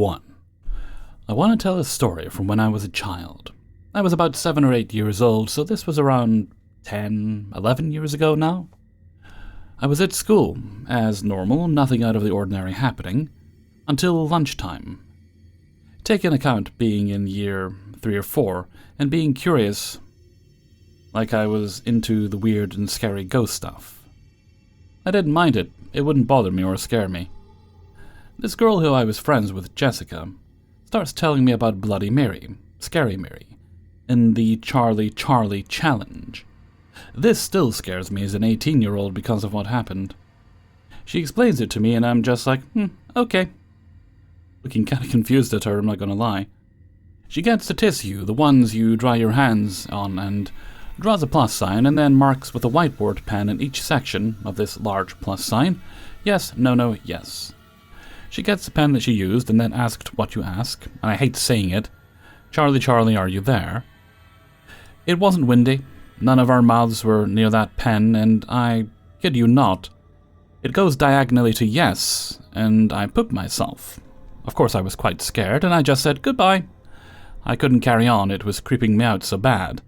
1. I want to tell a story from when I was a child. I was about 7 or 8 years old, so this was around 10, 11 years ago now. I was at school, as normal, nothing out of the ordinary happening, until lunchtime. Take into account being in year 3 or 4, and being curious, like I was into the weird and scary ghost stuff. I didn't mind it, it wouldn't bother me or scare me. This girl who I was friends with, Jessica, starts telling me about Bloody Mary, Scary Mary, and the Charlie challenge. This still scares me as an 18-year-old because of what happened. She explains it to me and I'm just like, okay. Looking kind of confused at her, I'm not gonna lie. She gets a tissue, the ones you dry your hands on, and draws a plus sign and then marks with a whiteboard pen in each section of this large plus sign. Yes, no, yes. She gets the pen that she used and then asked what you ask, and I hate saying it. Charlie, are you there? It wasn't windy. None of our mouths were near that pen, and I kid you not, it goes diagonally to yes, and I pooped myself. Of course I was quite scared, and I just said goodbye. I couldn't carry on, it was creeping me out so bad.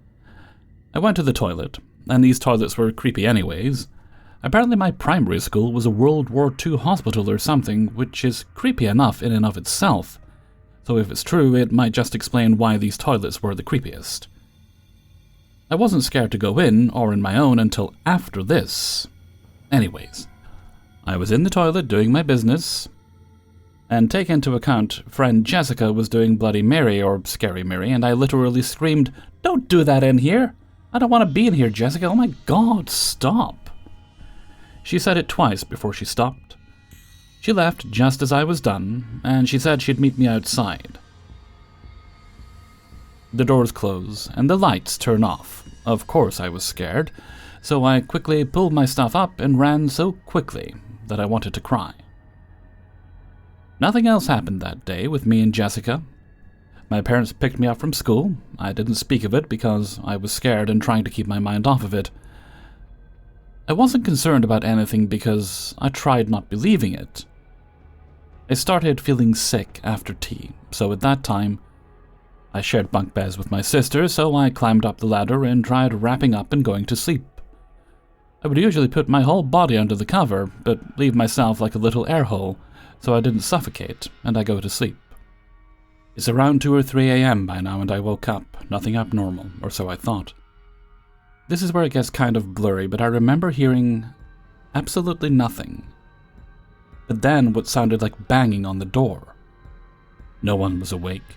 I went to the toilet, and these toilets were creepy anyways. Apparently my primary school was a World War II hospital or something, which is creepy enough in and of itself. So if it's true, it might just explain why these toilets were the creepiest. I wasn't scared to go in, or in my own, until after this. Anyways, I was in the toilet doing my business, and take into account friend Jessica was doing Bloody Mary or Scary Mary, and I literally screamed, "Don't do that in here! I don't want to be in here, Jessica! Oh my god, stop!" She said it twice before she stopped. She left just as I was done, and she said she'd meet me outside. The doors close, and the lights turn off. Of course I was scared, so I quickly pulled my stuff up and ran so quickly that I wanted to cry. Nothing else happened that day with me and Jessica. My parents picked me up from school. I didn't speak of it because I was scared and trying to keep my mind off of it. I wasn't concerned about anything because I tried not believing it. I started feeling sick after tea, so at that time, I shared bunk beds with my sister, so I climbed up the ladder and tried wrapping up and going to sleep. I would usually put my whole body under the cover, but leave myself like a little air hole, so I didn't suffocate, and I go to sleep. It's around 2 or 3 a.m. by now, and I woke up, nothing abnormal, or so I thought. This is where it gets kind of blurry, but I remember hearing absolutely nothing. But then what sounded like banging on the door. No one was awake,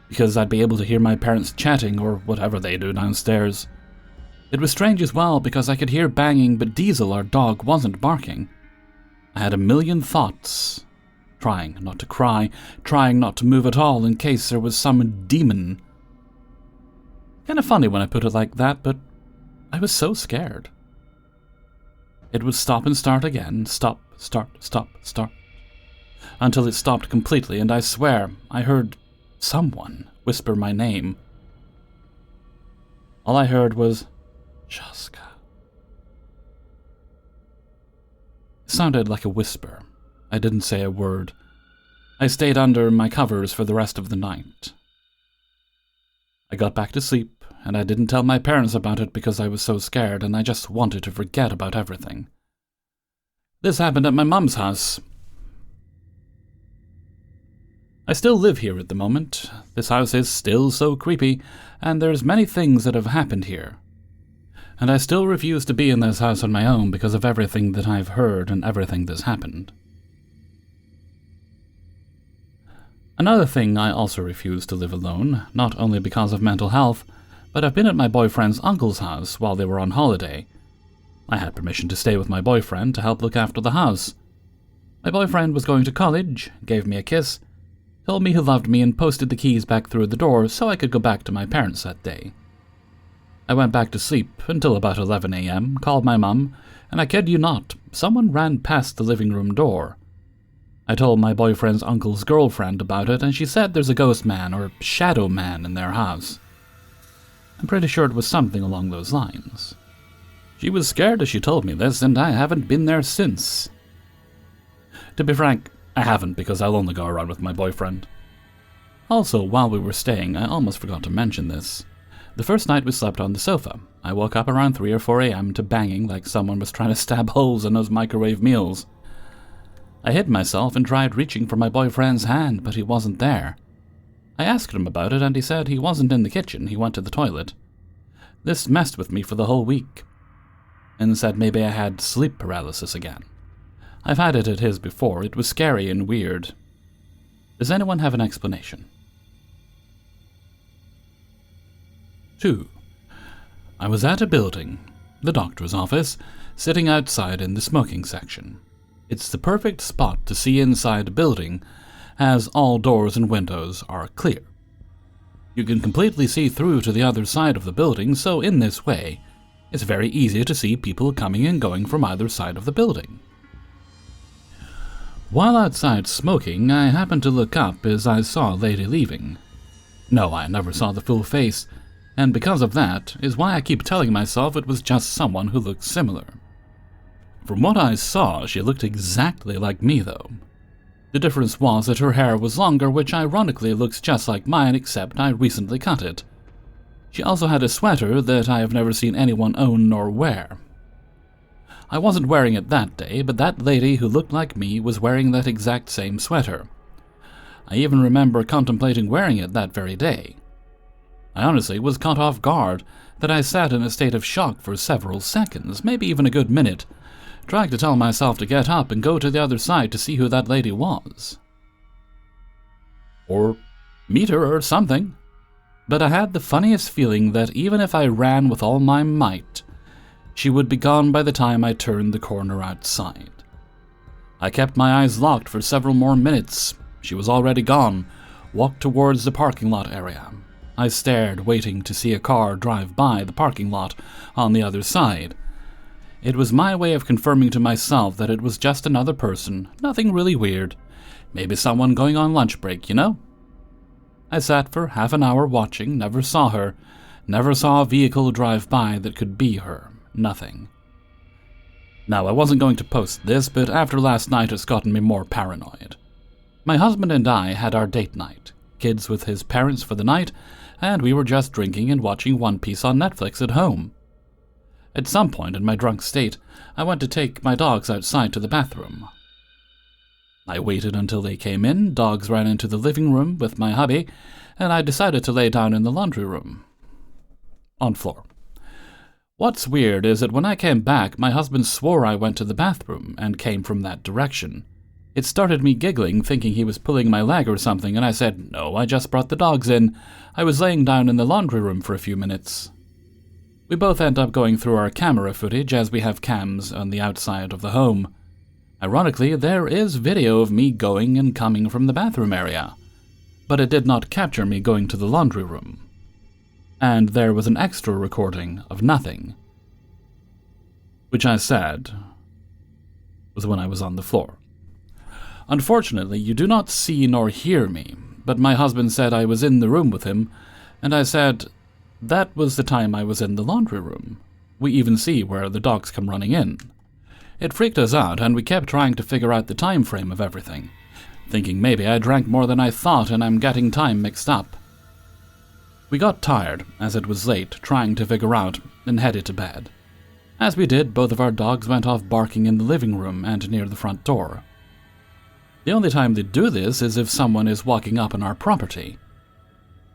because I'd be able to hear my parents chatting or whatever they do downstairs. It was strange as well because I could hear banging, but Diesel, our dog, wasn't barking. I had a million thoughts, trying not to cry, trying not to move at all in case there was some demon. Kinda funny when I put it like that, but I was so scared. It would stop and start again, stop, start, until it stopped completely, and I swear I heard someone whisper my name. All I heard was, Jessica. It sounded like a whisper. I didn't say a word. I stayed under my covers for the rest of the night. I got back to sleep, and I didn't tell my parents about it because I was so scared and I just wanted to forget about everything. This happened at my mum's house. I still live here at the moment. This house is still so creepy, and there's many things that have happened here. And I still refuse to be in this house on my own because of everything that I've heard and everything that's happened. Another thing, I also refuse to live alone, not only because of mental health, but I've been at my boyfriend's uncle's house while they were on holiday. I had permission to stay with my boyfriend to help look after the house. My boyfriend was going to college, gave me a kiss, told me he loved me and posted the keys back through the door so I could go back to my parents that day. I went back to sleep until about 11 a.m., called my mum, and I kid you not, someone ran past the living room door. I told my boyfriend's uncle's girlfriend about it, and she said there's a ghost man or shadow man in their house. I'm pretty sure it was something along those lines. She was scared as she told me this, and I haven't been there since. To be frank, I haven't, because I'll only go around with my boyfriend. Also, while we were staying, I almost forgot to mention this. The first night we slept on the sofa. I woke up around 3 or 4 a.m. to banging like someone was trying to stab holes in those microwave meals. I hid myself and tried reaching for my boyfriend's hand, but he wasn't there. I asked him about it, and he said he wasn't in the kitchen, he went to the toilet. This messed with me for the whole week, and said maybe I had sleep paralysis again. I've had it at his before. It was scary and weird. Does anyone have an explanation? 2. I was at a building, the doctor's office, sitting outside in the smoking section. It's the perfect spot to see inside a building, as all doors and windows are clear. You can completely see through to the other side of the building, so in this way, it's very easy to see people coming and going from either side of the building. While outside smoking, I happened to look up as I saw a lady leaving. No, I never saw the full face, and because of that is why I keep telling myself it was just someone who looked similar. From what I saw, she looked exactly like me, though. The difference was that her hair was longer, which ironically looks just like mine, except I recently cut it. She also had a sweater that I have never seen anyone own nor wear. I wasn't wearing it that day, but that lady who looked like me was wearing that exact same sweater. I even remember contemplating wearing it that very day. I honestly was caught off guard that I sat in a state of shock for several seconds, maybe even a good minute, trying to tell myself to get up and go to the other side to see who that lady was. Or meet her or something. But I had the funniest feeling that even if I ran with all my might, she would be gone by the time I turned the corner outside. I kept my eyes locked for several more minutes. She was already gone, walked towards the parking lot area. I stared, waiting to see a car drive by the parking lot on the other side. It was my way of confirming to myself that it was just another person, nothing really weird. Maybe someone going on lunch break, you know? I sat for half an hour watching, never saw her, never saw a vehicle drive by that could be her, nothing. Now, I wasn't going to post this, but after last night it's gotten me more paranoid. My husband and I had our date night, kids with his parents for the night, and we were just drinking and watching One Piece on Netflix at home. At some point in my drunk state, I went to take my dogs outside to the bathroom. I waited until they came in, dogs ran into the living room with my hubby, and I decided to lay down in the laundry room. On floor. What's weird is that when I came back, my husband swore I went to the bathroom and came from that direction. It started me giggling, thinking he was pulling my leg or something, and I said, "No, I just brought the dogs in. I was laying down in the laundry room for a few minutes." We both end up going through our camera footage, as we have cams on the outside of the home. Ironically, there is video of me going and coming from the bathroom area, but it did not capture me going to the laundry room. And there was an extra recording of nothing, which I said was when I was on the floor. Unfortunately, you do not see nor hear me, but my husband said I was in the room with him, and I said that was the time I was in the laundry room. We even see where the dogs come running in. It freaked us out, and we kept trying to figure out the time frame of everything, thinking maybe I drank more than I thought and I'm getting time mixed up. We got tired, as it was late, trying to figure out, and headed to bed. As we did, both of our dogs went off barking in the living room and near the front door. The only time they do this is if someone is walking up on our property.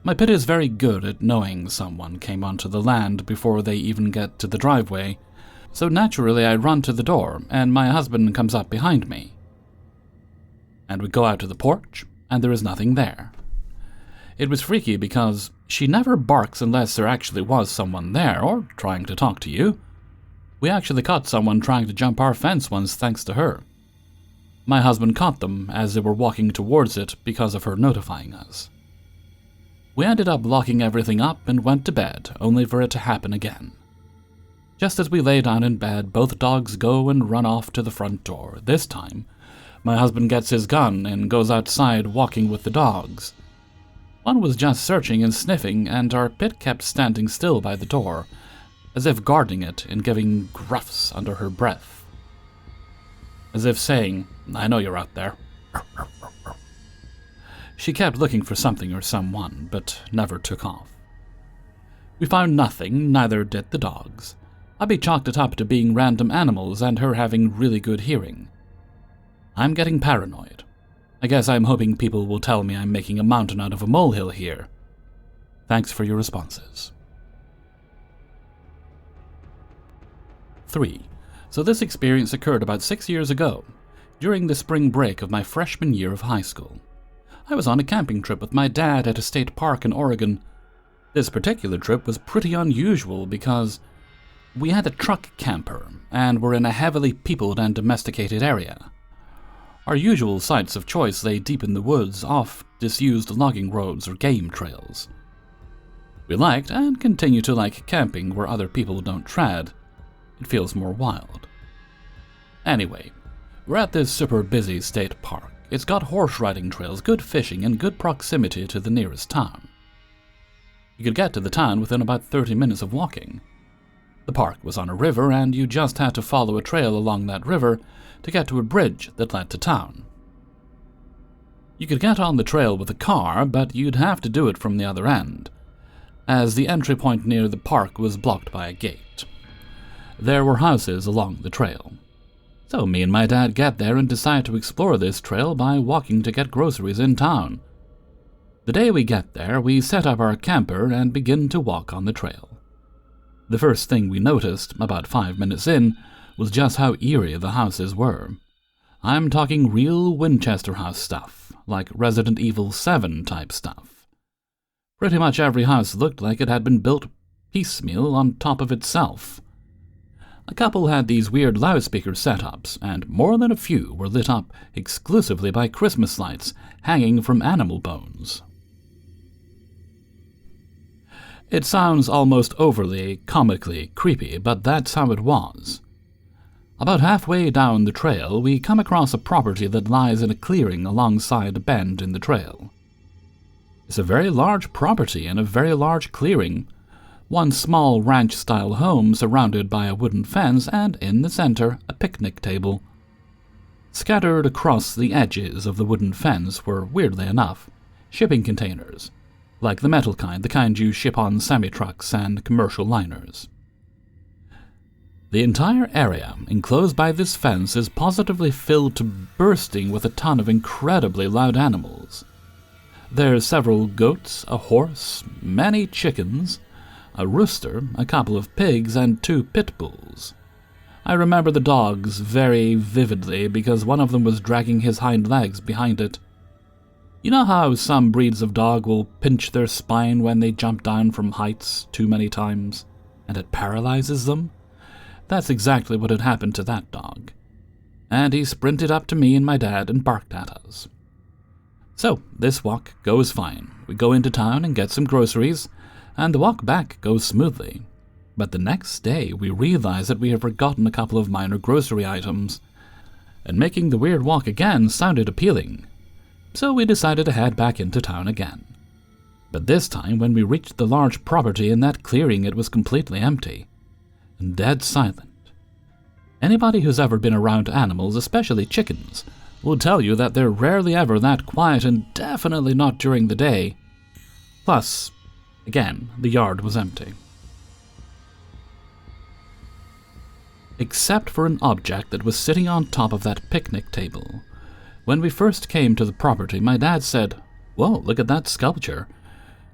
My pet is very good at knowing someone came onto the land before they even get to the driveway, so naturally I run to the door, and my husband comes up behind me. And we go out to the porch, and there is nothing there. It was freaky because she never barks unless there actually was someone there or trying to talk to you. We actually caught someone trying to jump our fence once thanks to her. My husband caught them as they were walking towards it because of her notifying us. We ended up locking everything up and went to bed, only for it to happen again. Just as we lay down in bed, both dogs go and run off to the front door. This time, my husband gets his gun and goes outside walking with the dogs. One was just searching and sniffing, and our pit kept standing still by the door, as if guarding it and giving gruffs under her breath. As if saying, "I know you're out there. She kept looking for something or someone, but never took off. We found nothing, neither did the dogs. Abby chalked it up to being random animals and her having really good hearing. I'm getting paranoid. I guess I'm hoping people will tell me I'm making a mountain out of a molehill here. Thanks for your responses. 3. So this experience occurred about 6 years ago, during the spring break of my freshman year of high school. I was on a camping trip with my dad at a state park in Oregon. This particular trip was pretty unusual because we had a truck camper and were in a heavily peopled and domesticated area. Our usual sites of choice lay deep in the woods, off disused logging roads or game trails. We liked and continue to like camping where other people don't tread. It feels more wild. Anyway, we're at this super busy state park. It's got horse riding trails, good fishing, and good proximity to the nearest town. You could get to the town within about 30 minutes of walking. The park was on a river, and you just had to follow a trail along that river to get to a bridge that led to town. You could get on the trail with a car, but you'd have to do it from the other end, as the entry point near the park was blocked by a gate. There were houses along the trail. So me and my dad get there and decide to explore this trail by walking to get groceries in town. The day we get there, we set up our camper and begin to walk on the trail. The first thing we noticed, about 5 minutes in, was just how eerie the houses were. I'm talking real Winchester House stuff, like Resident Evil 7 type stuff. Pretty much every house looked like it had been built piecemeal on top of itself. A couple had these weird loudspeaker setups, and more than a few were lit up exclusively by Christmas lights hanging from animal bones. It sounds almost overly, comically creepy, but that's how it was. About halfway down the trail, we come across a property that lies in a clearing alongside a bend in the trail. It's a very large property in a very large clearing, one small ranch-style home surrounded by a wooden fence, and in the center, a picnic table. Scattered across the edges of the wooden fence were, weirdly enough, shipping containers, like the metal kind, the kind you ship on semi-trucks and commercial liners. The entire area enclosed by this fence is positively filled to bursting with a ton of incredibly loud animals. There's several goats, a horse, many chickens, a rooster, a couple of pigs, and 2 pit bulls. I remember the dogs very vividly because one of them was dragging his hind legs behind it. You know how some breeds of dog will pinch their spine when they jump down from heights too many times, and it paralyzes them? That's exactly what had happened to that dog. And he sprinted up to me and my dad and barked at us. So, this walk goes fine. We go into town and get some groceries, and the walk back goes smoothly. But the next day, we realize that we have forgotten a couple of minor grocery items, and making the weird walk again sounded appealing. So we decided to head back into town again. But this time, when we reached the large property in that clearing, it was completely empty, and dead silent. Anybody who's ever been around animals, especially chickens, will tell you that they're rarely ever that quiet, and definitely not during the day. Plus, again, the yard was empty. Except for an object that was sitting on top of that picnic table. When we first came to the property, my dad said, "Whoa, look at that sculpture."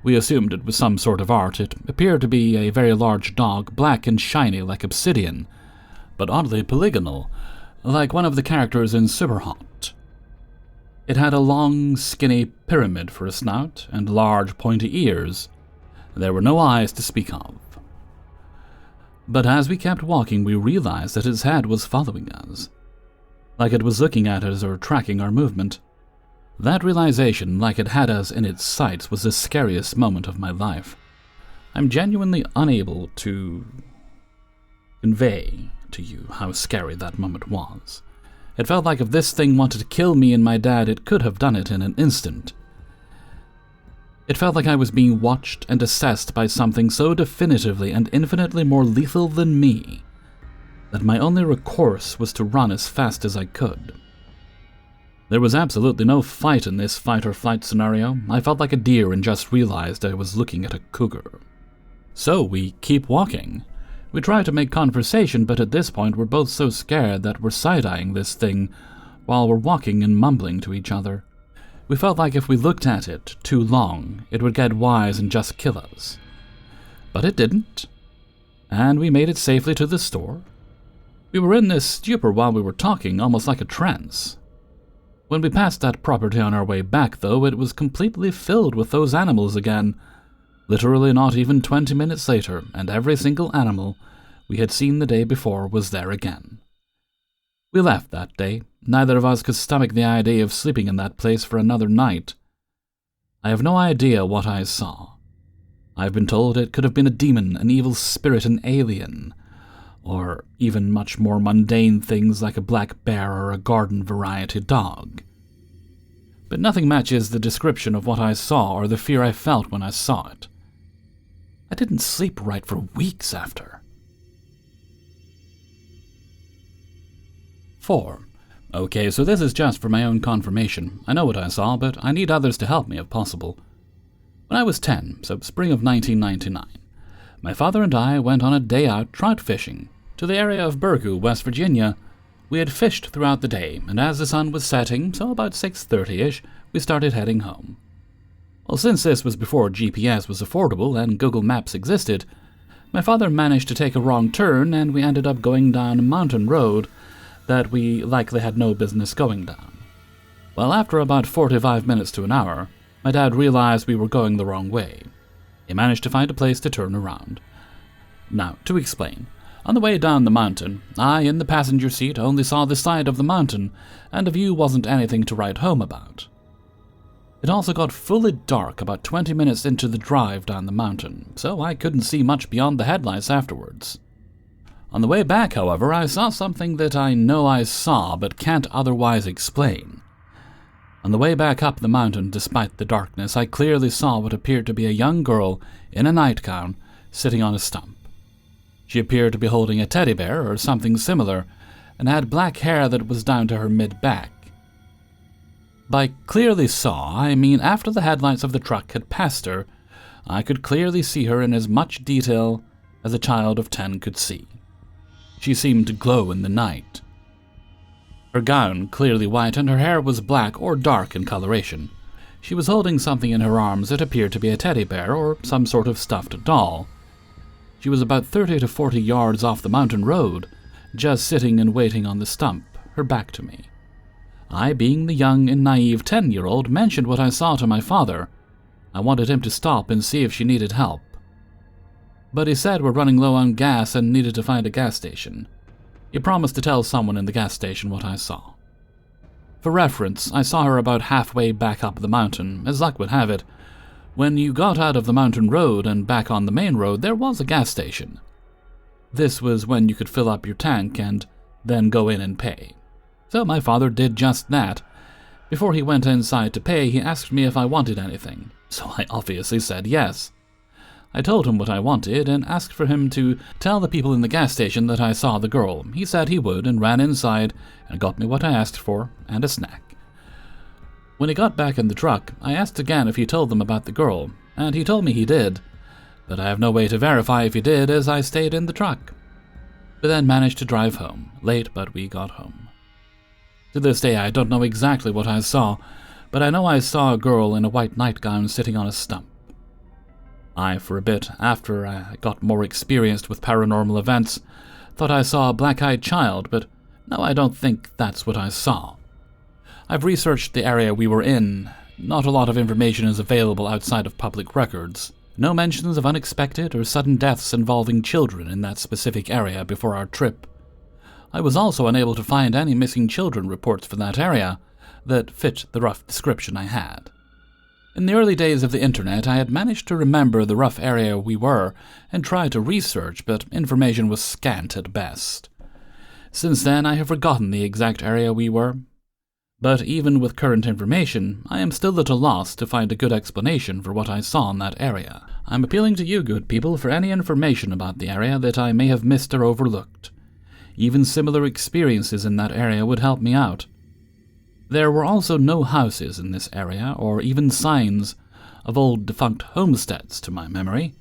We assumed it was some sort of art. It appeared to be a very large dog, black and shiny like obsidian, but oddly polygonal, like one of the characters in Superhot. It had a long, skinny pyramid for a snout and large, pointy ears. There were no eyes to speak of. But as we kept walking, we realized that its head was following us, like it was looking at us or tracking our movement. That realization, like it had us in its sights, was the scariest moment of my life. I'm genuinely unable to convey to you how scary that moment was. It felt like if this thing wanted to kill me and my dad, it could have done it in an instant. It felt like I was being watched and assessed by something so definitively and infinitely more lethal than me that my only recourse was to run as fast as I could. There was absolutely no fight in this fight-or-flight scenario. I felt like a deer and just realized I was looking at a cougar. So we keep walking. We try to make conversation, but at this point we're both so scared that we're side-eyeing this thing while we're walking and mumbling to each other. We felt like if we looked at it too long, it would get wise and just kill us. But it didn't, and we made it safely to the store. We were in this stupor while we were talking, almost like a trance. When we passed that property on our way back, though, it was completely filled with those animals again. Literally not even 20 minutes later, and every single animal we had seen the day before was there again. We left that day. Neither of us could stomach the idea of sleeping in that place for another night. I have no idea what I saw. I've been told it could have been a demon, an evil spirit, an alien, or even much more mundane things like a black bear or a garden variety dog. But nothing matches the description of what I saw or the fear I felt when I saw it. I didn't sleep right for weeks after. 4. Okay, so this is just for my own confirmation. I know what I saw, but I need others to help me if possible. When I was 10, so spring of 1999, my father and I went on a day out trout fishing to the area of Burgoo, West Virginia. We had fished throughout the day, and as the sun was setting, so about 6:30-ish, we started heading home. Well, since this was before GPS was affordable and Google Maps existed, my father managed to take a wrong turn and we ended up going down a mountain road that we likely had no business going down. Well, after about 45 minutes to an hour, my dad realized we were going the wrong way. He managed to find a place to turn around. Now, to explain, on the way down the mountain, I, in the passenger seat, only saw the side of the mountain, and the view wasn't anything to write home about. It also got fully dark about 20 minutes into the drive down the mountain, so I couldn't see much beyond the headlights afterwards. On the way back, however, I saw something that I know I saw but can't otherwise explain. On the way back up the mountain, despite the darkness, I clearly saw what appeared to be a young girl in a nightgown sitting on a stump. She appeared to be holding a teddy bear or something similar, and had black hair that was down to her mid-back. By clearly saw, I mean after the headlights of the truck had passed her, I could clearly see her in as much detail as a child of 10 could see. She seemed to glow in the night. Her gown clearly white, and her hair was black or dark in coloration. She was holding something in her arms that appeared to be a teddy bear or some sort of stuffed doll. She was about 30 to 40 yards off the mountain road, just sitting and waiting on the stump, her back to me. I, being the young and naive 10-year-old, mentioned what I saw to my father. I wanted him to stop and see if she needed help. But he said we're running low on gas and needed to find a gas station. He promised to tell someone in the gas station what I saw. For reference, I saw her about halfway back up the mountain. As luck would have it, when you got out of the mountain road and back on the main road, there was a gas station. This was when you could fill up your tank and then go in and pay. So my father did just that. Before he went inside to pay, he asked me if I wanted anything, so I obviously said yes. I told him what I wanted and asked for him to tell the people in the gas station that I saw the girl. He said he would and ran inside and got me what I asked for and a snack. When he got back in the truck, I asked again if he told them about the girl, and he told me he did, but I have no way to verify if he did as I stayed in the truck. We then managed to drive home, late but we got home. To this day, I don't know exactly what I saw, but I know I saw a girl in a white nightgown sitting on a stump. I, for a bit, after I got more experienced with paranormal events, thought I saw a black-eyed child, but no, I don't think that's what I saw. I've researched the area we were in. Not a lot of information is available outside of public records. No mentions of unexpected or sudden deaths involving children in that specific area before our trip. I was also unable to find any missing children reports for that area that fit the rough description I had. In the early days of the internet, I had managed to remember the rough area we were and tried to research, but information was scant at best. Since then, I have forgotten the exact area we were. But even with current information, I am still at a loss to find a good explanation for what I saw in that area. I'm appealing to you, good people, for any information about the area that I may have missed or overlooked. Even similar experiences in that area would help me out. There were also no houses in this area, or even signs of old defunct homesteads to my memory.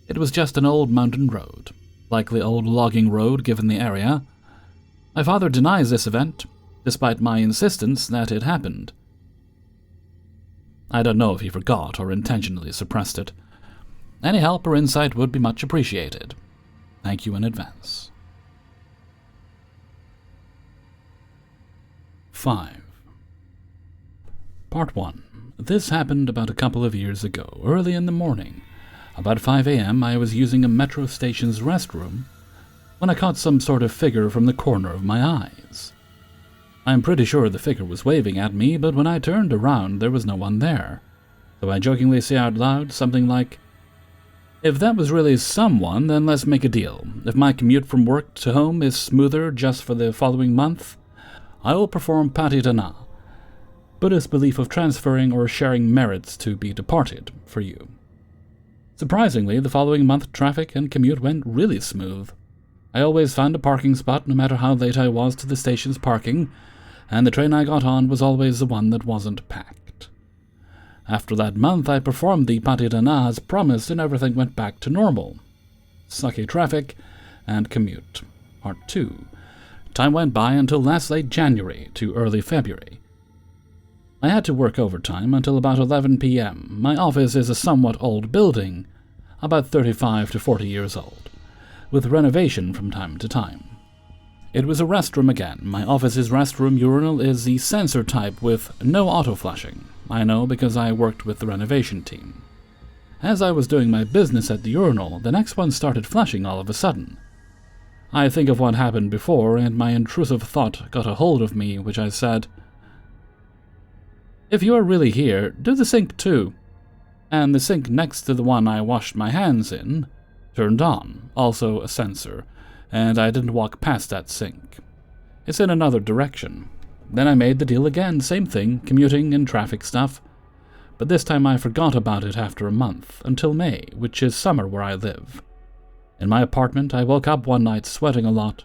It was just an old mountain road, likely old logging road given the area. My father denies this event, despite my insistence that it happened. I don't know if he forgot or intentionally suppressed it. Any help or insight would be much appreciated. Thank you in advance. 5. Part 1. This happened about a couple of years ago, early in the morning. About 5 a.m. I was using a metro station's restroom when I caught some sort of figure from the corner of my eyes. I'm pretty sure the figure was waving at me, but when I turned around there was no one there. So I jokingly say out loud something like, "If that was really someone, then let's make a deal. If my commute from work to home is smoother just for the following month, I will perform patidana, Buddhist belief of transferring or sharing merits to be departed, for you." Surprisingly, the following month traffic and commute went really smooth. I always found a parking spot no matter how late I was to the station's parking, and the train I got on was always the one that wasn't packed. After that month, I performed the patidana as promised and everything went back to normal. Sucky traffic and commute. Part 2. Time went by until late January to early February. I had to work overtime until about 11 p.m. My office is a somewhat old building, about 35 to 40 years old, with renovation from time to time. It was a restroom again. My office's restroom urinal is the sensor type with no auto-flushing. I know because I worked with the renovation team. As I was doing my business at the urinal, the next one started flushing all of a sudden. I think of what happened before, and my intrusive thought got a hold of me, which I said, "If you are really here, do the sink too." And the sink next to the one I washed my hands in turned on, also a sensor, and I didn't walk past that sink. It's in another direction. Then I made the deal again, same thing, commuting and traffic stuff. But this time I forgot about it after a month, until May, which is summer where I live. In my apartment, I woke up one night sweating a lot.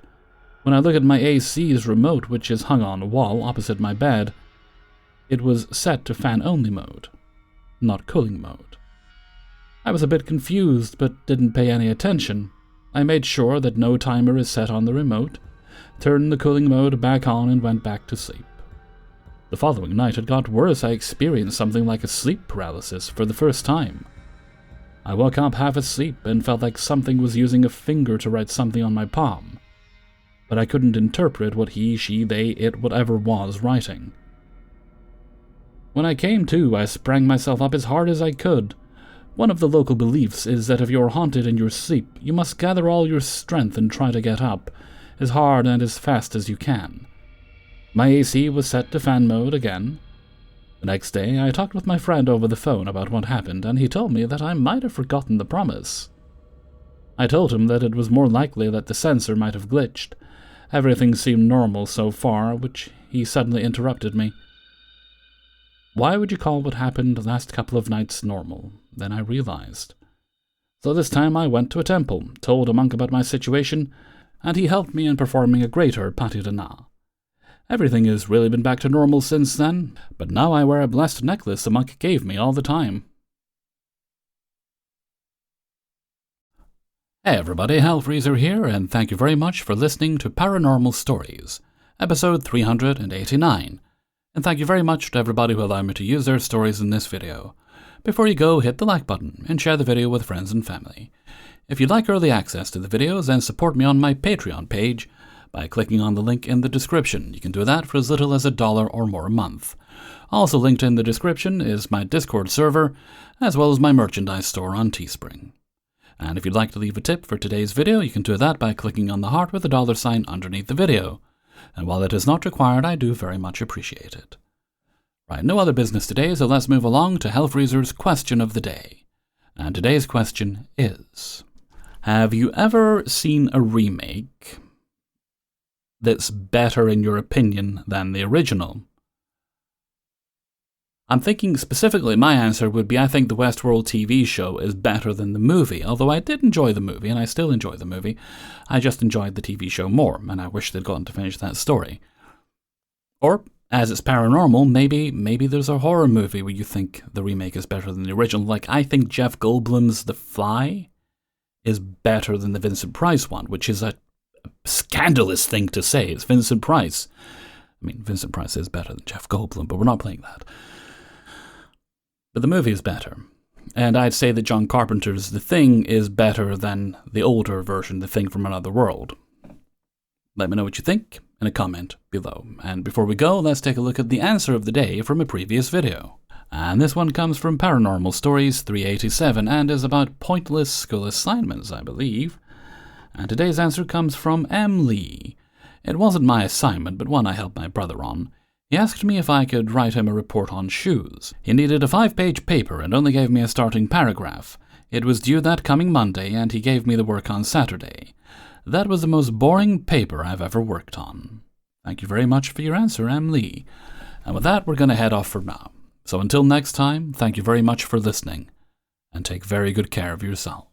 When I look at my AC's remote, which is hung on a wall opposite my bed, it was set to fan-only mode, not cooling mode. I was a bit confused, but didn't pay any attention. I made sure that no timer is set on the remote, turned the cooling mode back on, and went back to sleep. The following night it got worse. I experienced something like a sleep paralysis for the first time. I woke up half asleep and felt like something was using a finger to write something on my palm, but I couldn't interpret what he, she, they, it, whatever was writing. When I came to, I sprang myself up as hard as I could. One of the local beliefs is that if you're haunted in your sleep, you must gather all your strength and try to get up, as hard and as fast as you can. My AC was set to fan mode again. The next day, I talked with my friend over the phone about what happened, and he told me that I might have forgotten the promise. I told him that it was more likely that the sensor might have glitched. Everything seemed normal so far, which he suddenly interrupted me. "Why would you call what happened the last couple of nights normal?" Then I realized. So this time I went to a temple, told a monk about my situation, and he helped me in performing a greater patidana. Everything has really been back to normal since then, but now I wear a blessed necklace the monk gave me all the time. Hey everybody, Hellfreezer here, and thank you very much for listening to Paranormal Stories, episode 389. And thank you very much to everybody who allowed me to use their stories in this video. Before you go, hit the like button and share the video with friends and family. If you'd like early access to the videos, then support me on my Patreon page by clicking on the link in the description. You can do that for as little as $1 or more a month. Also linked in the description is my Discord server, as well as my merchandise store on Teespring. And if you'd like to leave a tip for today's video, you can do that by clicking on the heart with a $sign underneath the video. And while it is not required, I do very much appreciate it. Right, no other business today, so let's move along to Hellfreezer's question of the day. And today's question is, have you ever seen a remake that's better in your opinion than the original? I'm thinking specifically my answer would be I think the Westworld TV show is better than the movie, although I did enjoy the movie, and I still enjoy the movie. I just enjoyed the TV show more, and I wish they'd gotten to finish that story. Or, as it's paranormal, maybe there's a horror movie where you think the remake is better than the original. Like, I think Jeff Goldblum's The Fly is better than the Vincent Price one, which is a scandalous thing to say. It's Vincent Price. I mean, Vincent Price is better than Jeff Goldblum, but we're not playing that. But the movie is better. And I'd say that John Carpenter's The Thing is better than the older version, The Thing from Another World. Let me know what you think in a comment below. And before we go, let's take a look at the answer of the day from a previous video. And this one comes from Paranormal Stories 387 and is about pointless school assignments, I believe. And today's answer comes from M. Lee. It wasn't my assignment, but one I helped my brother on. He asked me if I could write him a report on shoes. He needed a 5-page paper and only gave me a starting paragraph. It was due that coming Monday, and he gave me the work on Saturday. That was the most boring paper I've ever worked on. Thank you very much for your answer, M. Lee. And with that, we're going to head off for now. So until next time, thank you very much for listening, and take very good care of yourself.